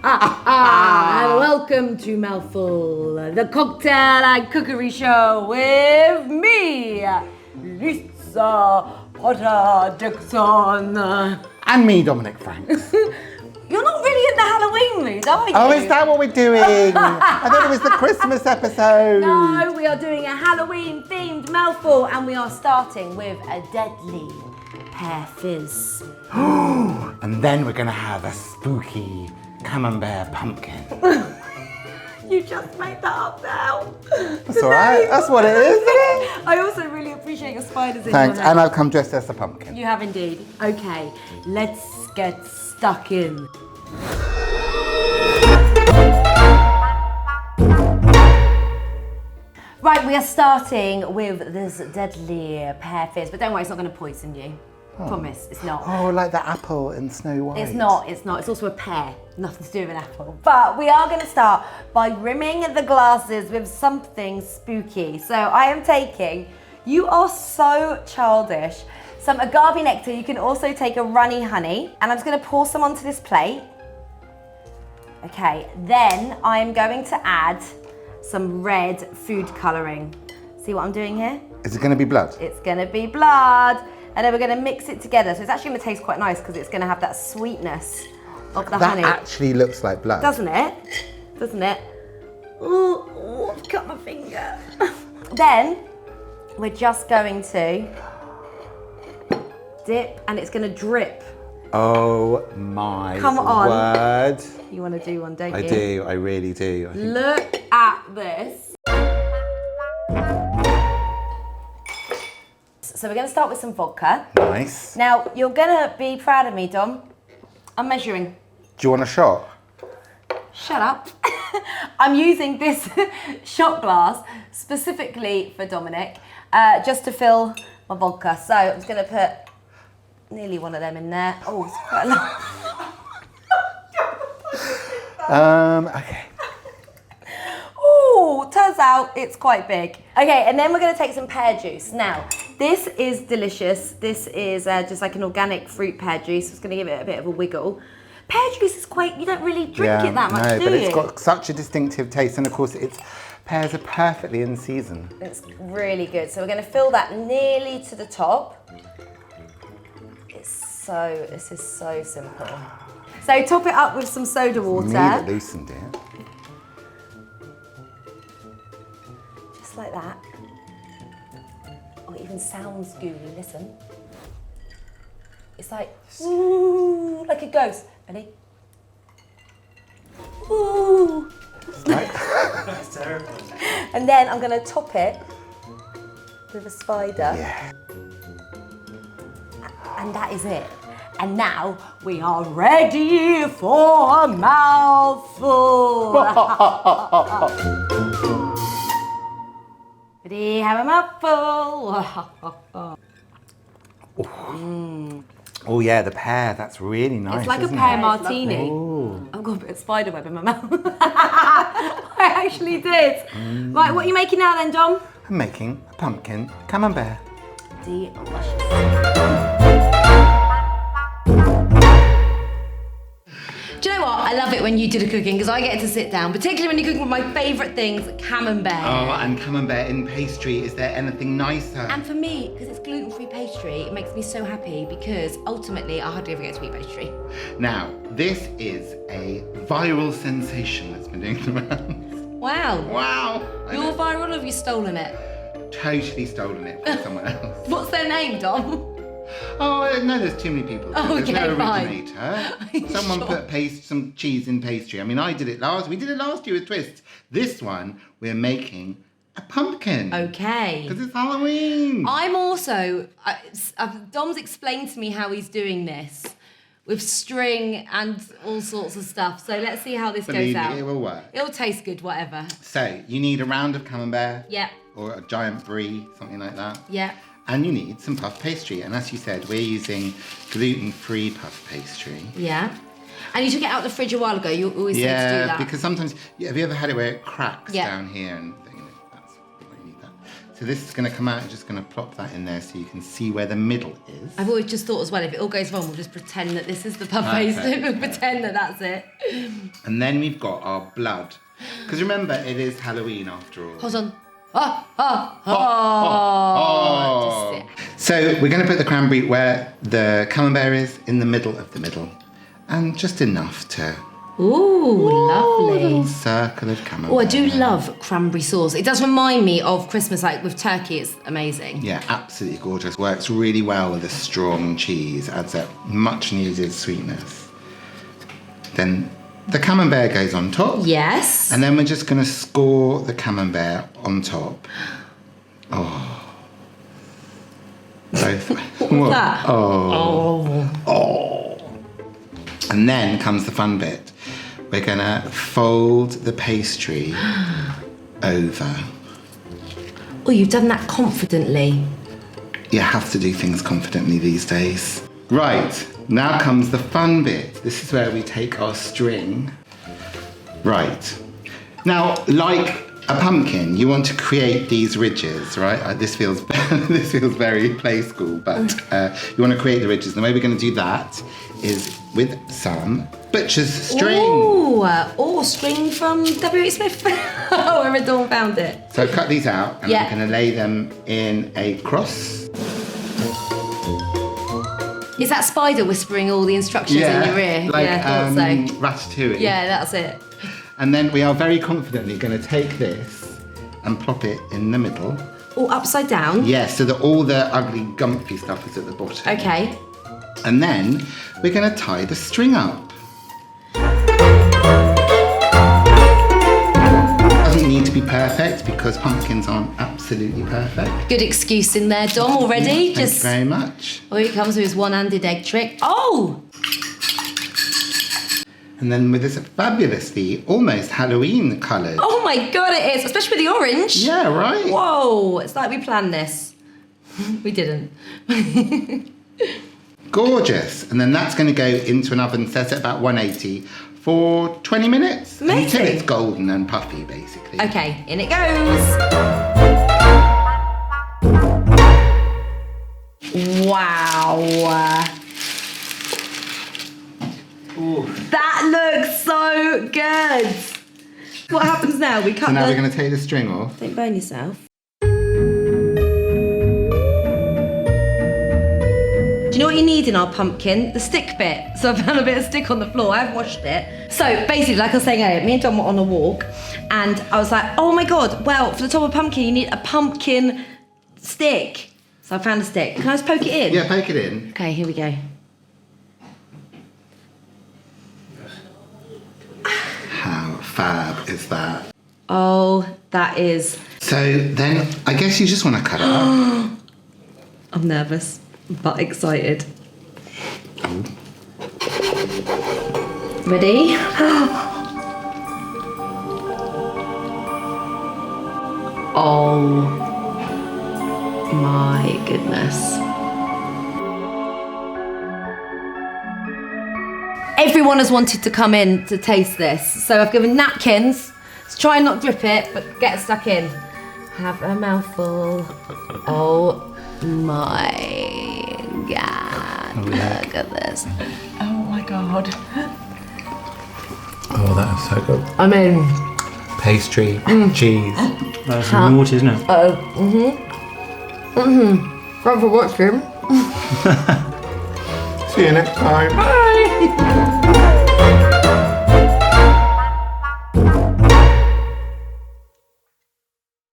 And welcome to MouthFull, the cocktail and cookery show with me, Lisa potter-dixon. And me, Dominic Franks. You're not really in the Halloween mood, are you? Oh, is that what we're doing? I thought it was the Christmas episode. No, we are doing a Halloween-themed mouthful, and we are starting with a deadly Pear Fizz. And then we're going to have a spooky Camembert Pumpkin. You just made that up now. That's all right. That's what it is, isn't it? I also really appreciate your spiders in Thanks. your head. And I've come dressed as a pumpkin. You have indeed. Okay, let's get stuck in. Right, we are starting with this deadly Pear Fizz, but don't worry, it's not going to poison you. Promise, it's not. Oh, like the apple in Snow White. It's not. It's also a pear. Nothing to do with an apple. But we are going to start by rimming the glasses with something spooky. So I am taking, you are so childish, some agave nectar. You can also take a runny honey. And I'm just going to pour some onto this plate. Okay, then I'm going to add some red food colouring. See what I'm doing here? Is it going to be blood? It's going to be blood. And then we're going to mix it together. So it's actually going to taste quite nice because it's going to have that sweetness of the honey. That actually looks like blood. Doesn't it? Doesn't it? Ooh, I've cut my finger. Then we're just going to dip and it's going to drip. Oh my Come on. word. You want to do one, don't you? I do, I really do. Look at this. So we're going to start with some vodka. Nice. Now, you're going to be proud of me, Dom. I'm measuring. Do you want a shot? Shut up. I'm using this shot glass specifically for Dominic, just to fill my vodka. So I'm just going to put nearly one of them in there. Oh, it's quite a lot. Okay. Oh, turns out it's quite big. Okay, and then we're going to take some pear juice. Now, this is delicious. This is just like an organic fruit pear juice. It's going to give it a bit of a wiggle. Pear juice is quite, you don't really drink it that much, do you? No, but it's got such a distinctive taste, and of course, pears are perfectly in season. It's really good. So we're going to fill that nearly to the top. This is so simple. So top it up with some soda water. Me that loosened it. Just like that. Oh, it even sounds gooey, listen. It's like, ooh, like a ghost. Ready? Ooh. Right. That's terrible. And then I'm going to top it with a spider. Yeah. And that is it. And now we are ready for a mouthful. Ready, have a mouthful. Oh yeah, the pear, that's really nice. It's like a isn't pear it? martini. Ooh. I've got a bit of spider web in my mouth. I actually did. Right, what are you making now then, Dom? I'm making a pumpkin camembert. Delicious. Do you know what? I love it when you do the cooking because I get to sit down, particularly when you're cooking with my favourite things, camembert. Oh, and camembert in pastry, is there anything nicer? And for me, because it's gluten-free pastry, it makes me so happy because ultimately I hardly ever get sweet pastry. Now, this is a viral sensation that's been doing the rounds. Wow. Wow. You're viral or have you stolen it? Totally stolen it from someone else. What's their name, Dom? Oh, no, there's too many people. Oh, There's okay, no fine. originator. Someone Sure. put some cheese in pastry. I mean, we did it last year with Twist. This one, we're making a pumpkin. Okay. Because it's Halloween. I'm also, Dom's explained to me how he's doing this with string and all sorts of stuff. So let's see how this Believe goes me, out. it will work. It'll taste good, whatever. So, you need a round of camembert. Yeah. Or a giant brie, something like that. Yeah. And you need some puff pastry. And as you said, we're using gluten-free puff pastry. Yeah. And you took it out of the fridge a while ago. You always seem to do that. Yeah, because sometimes, have you ever had it where it cracks Yeah. down here? And that's why you need that. So So this is going to come out, just going to plop that in there so you can see where the middle is. I've always just thought as well, if it all goes wrong, we'll just pretend that this is the puff pastry. We'll pretend that that's it. And then we've got our blood. Because remember, it is Halloween after all. Hold on. So we're going to put the cranberry where the camembert is, in the middle of the middle. And just enough to... Ooh, lovely. A little circle of camembert. Oh, I do love cranberry sauce. It does remind me of Christmas, like with turkey, it's amazing. Yeah, absolutely gorgeous. Works really well with a strong cheese, adds that much needed sweetness. Then the camembert goes on top. Yes. And then we're just going to score the camembert on top. Oh. Both. What's that? Oh. And then comes the fun bit. We're going to fold the pastry over. Oh, you've done that confidently. You have to do things confidently these days. Right, now comes the fun bit. This is where we take our string. Right. Now, like a pumpkin, you want to create these ridges, right? This feels very play school, but you want to create the ridges. And the way we're going to do that is with some butcher's string. Oh, string from W.H. Smith. Oh, where Dawn found it. So cut these out, and I'm going to lay them in a cross. Is that spider whispering all the instructions in your ear? Like I thought so. Ratatouille. Yeah, that's it. And then we are very confidently going to take this and plop it in the middle. Oh, upside down? Yeah, so that all the ugly, gumpy stuff is at the bottom. Okay. And then we're going to tie the string up. Doesn't need to be perfect because pumpkins aren't absolutely perfect. Good excuse in there, Dom, already. Thank you very much. Oh, here comes with his one-handed egg trick. Oh! And then with this fabulously, almost Halloween coloured. Oh my God, it is, especially with the orange. Yeah, right. Whoa, it's like we planned this. We didn't. Gorgeous. And then that's going to go into an oven set at about 180 for 20 minutes. Amazing. Until it's golden and puffy, basically. Okay, in it goes. Wow. Ooh. That looks so good. What happens now? We cut So now we're going to take the string off. Don't burn yourself. Do you know what you need in our pumpkin? The stick bit. So I found a bit of stick on the floor. I've washed it. So basically, like I was saying earlier, me and Dom were on a walk and I was like, oh my God, well, for the top of a pumpkin, you need a pumpkin stick. So I found a stick. Can I just poke it in? Yeah, poke it in. Okay, here we go. How fab is that? Oh, that is... So then I guess you just want to cut it up. I'm nervous, but excited. Oh. Ready? Oh my goodness. Everyone has wanted to come in to taste this, so I've given napkins. Let's try and not drip it, but get stuck in. Have a mouthful. Oh my God. Look at this. Oh my God. Oh, that is so good. I mean... Pastry, cheese. That's naughty, isn't it? Thanks for watching. See you next time. Bye.